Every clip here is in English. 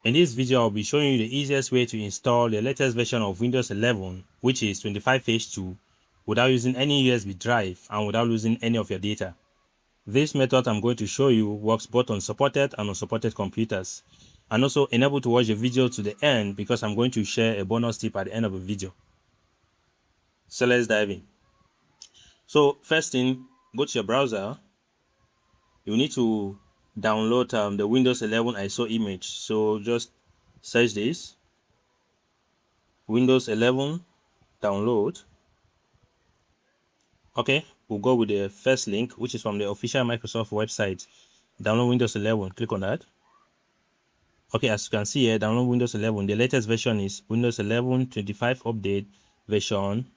In this video, I'll be showing you the easiest way to install the latest version of Windows 11, which is 25H2, without using any USB drive and without losing any of your data. This method I'm going to show you works both on supported and unsupported computers, and also enable to watch the video to the end because I'm going to share a bonus tip at the end of the video. So let's dive in. So first thing, go to your browser. You need to download the Windows 11 ISO image. So just search this Windows 11 download. Okay, we'll go with the first link, which is from the official Microsoft website. Download Windows 11. Click on that. Okay, as you can see here, download Windows 11. The latest version is Windows 11 25 update version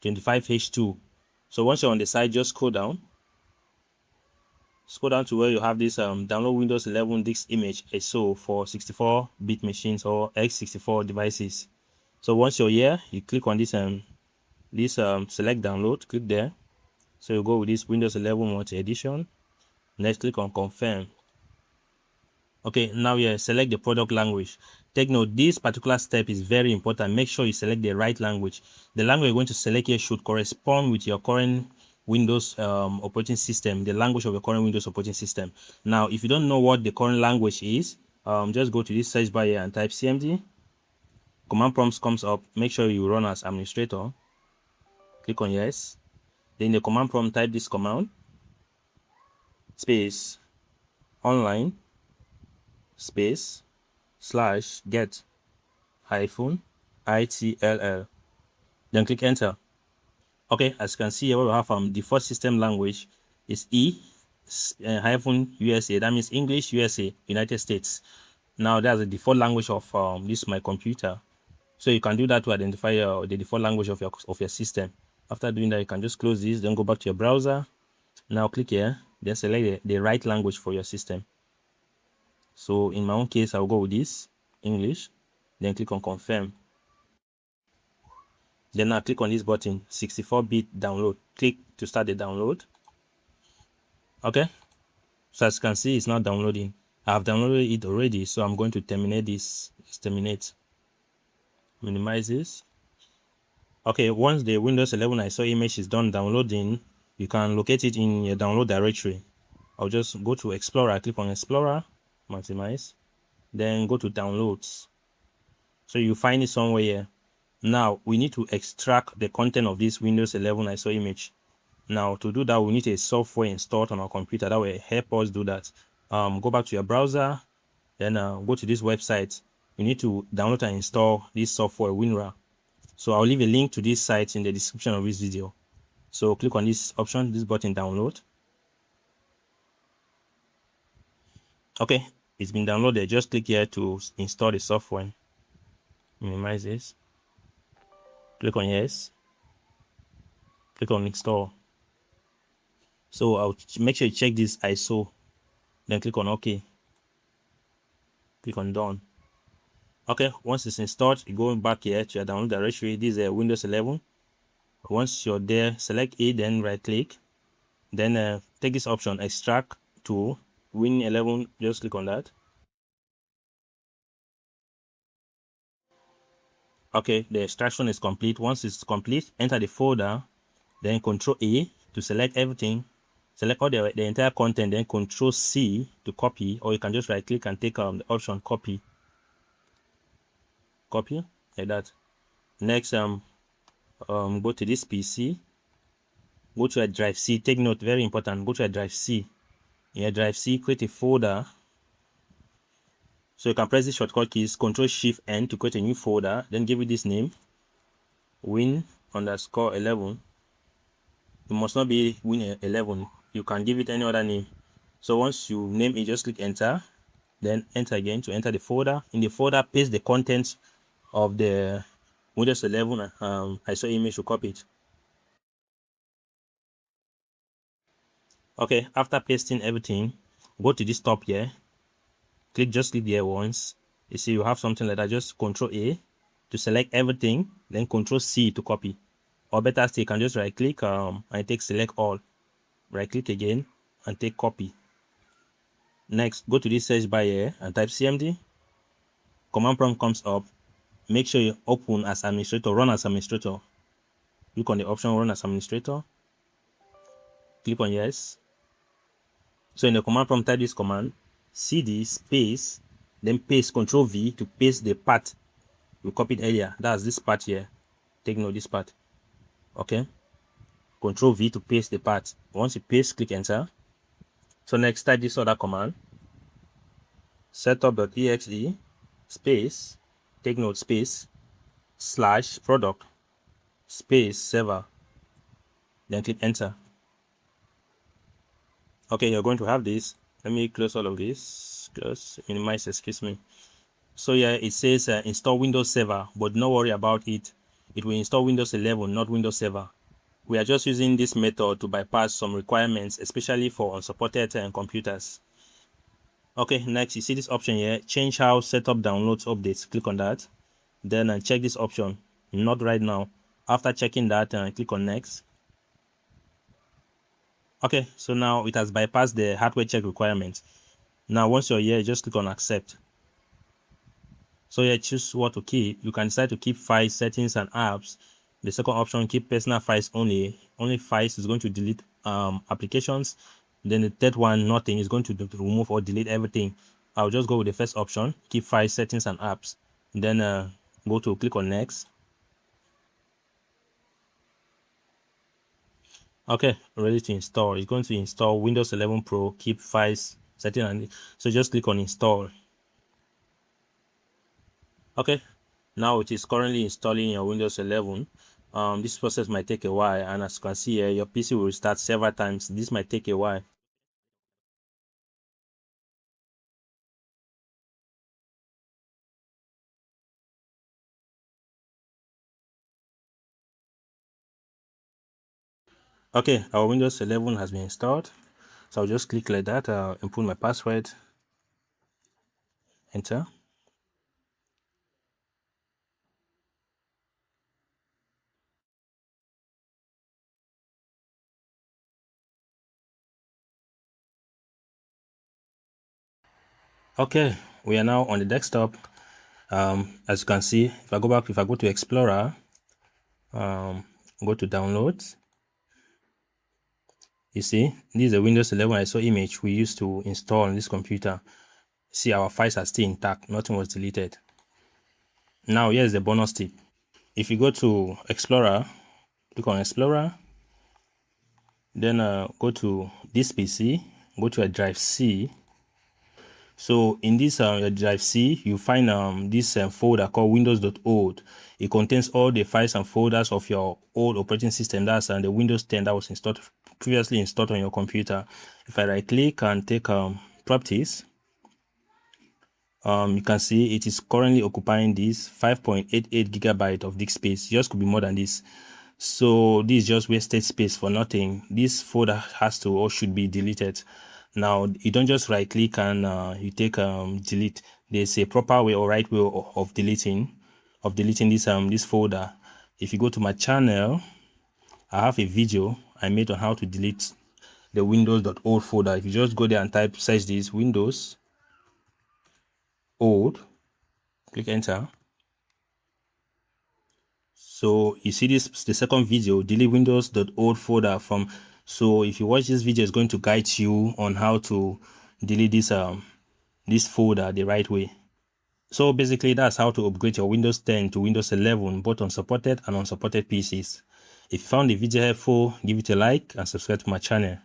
25H2. So once you're on the site, just scroll down. Scroll down to where you have this download Windows 11 disk image ISO for 64-bit machines or x64 devices. So once you're here, you click on this select download. Click there. So you go with this Windows 11 Multi Edition. Next, click on confirm. Okay, now you select the product language. Take note, this particular step is very important. Make sure you select the right language. The language you're going to select here should correspond with your current Windows operating system, the language of your current Windows operating system. Now, if you don't know what the current language is, just go to this search bar here and type CMD. Command prompt comes up. Make sure you run as administrator. Click on yes. Then in the command prompt, type this command, space online space / get -itll. Then click enter. Okay, as you can see here, we have default system language is -USA. That means English, USA, United States. Now that's the default language of this my computer. So you can do that to identify the default language of your system. After doing that, you can just close this, then go back to your browser. Now click here, then select the right language for your system. So in my own case, I'll go with this, English, then click on confirm. Then now click on this button, 64-bit download. Click to start the download. Okay, so as you can see, it's not downloading. I've downloaded it already, so I'm going to terminate this. Let's terminate. Minimize this. Okay, once the Windows 11 ISO image is done downloading, you can locate it in your download directory. I'll just go to Explorer, click on Explorer, maximize, then go to downloads. So you find it somewhere here. Now we need to extract the content of this Windows 11 ISO image. Now to do that, we need a software installed on our computer that will help us do that. Go back to your browser, then go to this website. You need to download and install this software, WinRAR. So I'll leave a link to this site in the description of this video. So click on this option, this button, download. Okay, it's been downloaded. Just click here to install the software. Minimize this. Click on yes. Click on install. So I'll make sure you check this ISO. Then click on OK. Click on done. Okay, once it's installed, you go back here to your download directory. This is Windows 11. Once you're there, select it, then right click. Then take this option, extract to Win 11. Just click on that. Okay, the extraction is complete. Once it's complete, enter the folder, then Control A to select everything. Select all the entire content, then Control C to copy, or you can just right click and take the option copy. Copy like that. Next, go to this PC. Go to a drive C. Take note, very important. Go to a drive C. In your drive C, create a folder. So you can press the shortcut keys, Control Shift N to create a new folder. Then give it this name, Win_11. It must not be Win 11. You can give it any other name. So once you name it, just click enter. Then enter again to enter the folder. In the folder, paste the contents of the Windows 11 ISO image to copy it. Okay, after pasting everything, go to this top here. Just click there once. You see you have something like that. Just Control A to select everything, then Control C to copy. Or better still, you can just right click and take select all. Right click again and take copy. Next, go to this search bar here and type CMD. command prompt comes up, make sure you open as administrator, run as administrator. Click on the option run as administrator. Click on yes. So in the command prompt, type this command, cd space, then paste Control V to paste the part we copied earlier. That's this part here. Take note this part. Okay. Control V to paste the part. Once you paste, click enter. So next, type this other command, setup.exe space, take note space, slash product space server, then click enter. Okay, you're going to have this. Let me close all of this. Close, minimize, excuse me. So yeah, it says install Windows Server, but don't worry about it. It will install Windows 11, not Windows Server. We are just using this method to bypass some requirements, especially for unsupported computers. Okay, next you see this option here, change how setup downloads updates. Click on that. Then check this option, not right now. After checking that, click on next. Okay, so now it has bypassed the hardware check requirement. Now once you're here, just click on accept. So here, choose what to keep. You can decide to keep files, settings, and apps. The second option, keep personal files only. Only files is going to delete applications. Then the third one, nothing, is going to remove or delete everything. I'll just go with the first option, keep files, settings, and apps. Then go to click on next. Okay, ready to install. It's going to install Windows 11 Pro, keep files, settings, and so just click on install. Okay, now it is currently installing your Windows 11. This process might take a while, and as you can see here, your PC will restart several times. This might take a while. Okay, our Windows 11 has been installed. So I'll just click like that, input my password, enter. Okay, we are now on the desktop. As you can see, if I go to Explorer, go to downloads, you see, this is a Windows 11 ISO image we used to install on this computer. See, our files are still intact, nothing was deleted. Now here's the bonus tip. If you go to Explorer, click on Explorer, then go to this PC, go to a drive C. So in this drive C, you find this folder called windows.old. It contains all the files and folders of your old operating system. That's the Windows 10 that was previously installed on your computer. If I right click and take properties, you can see it is currently occupying this 5.88 gigabyte of disk space. Yours could be more than this. So this is just wasted space for nothing. This folder has to or should be deleted. Now you don't just right click and you take delete. There's a proper way or right way of deleting this folder. If you go to my channel, I have a video I made on how to delete the windows.old folder. If you just go there and search this Windows old, click enter. So you see this, the second video, delete windows.old folder from. So if you watch this video, it's going to guide you on how to delete this folder the right way. So basically that's how to upgrade your Windows 10 to Windows 11, both on supported and unsupported PCs. If you found the video helpful, give it a like and subscribe to my channel.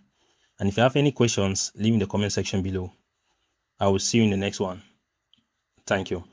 And if you have any questions, leave in the comment section below. I will see you in the next one. Thank you.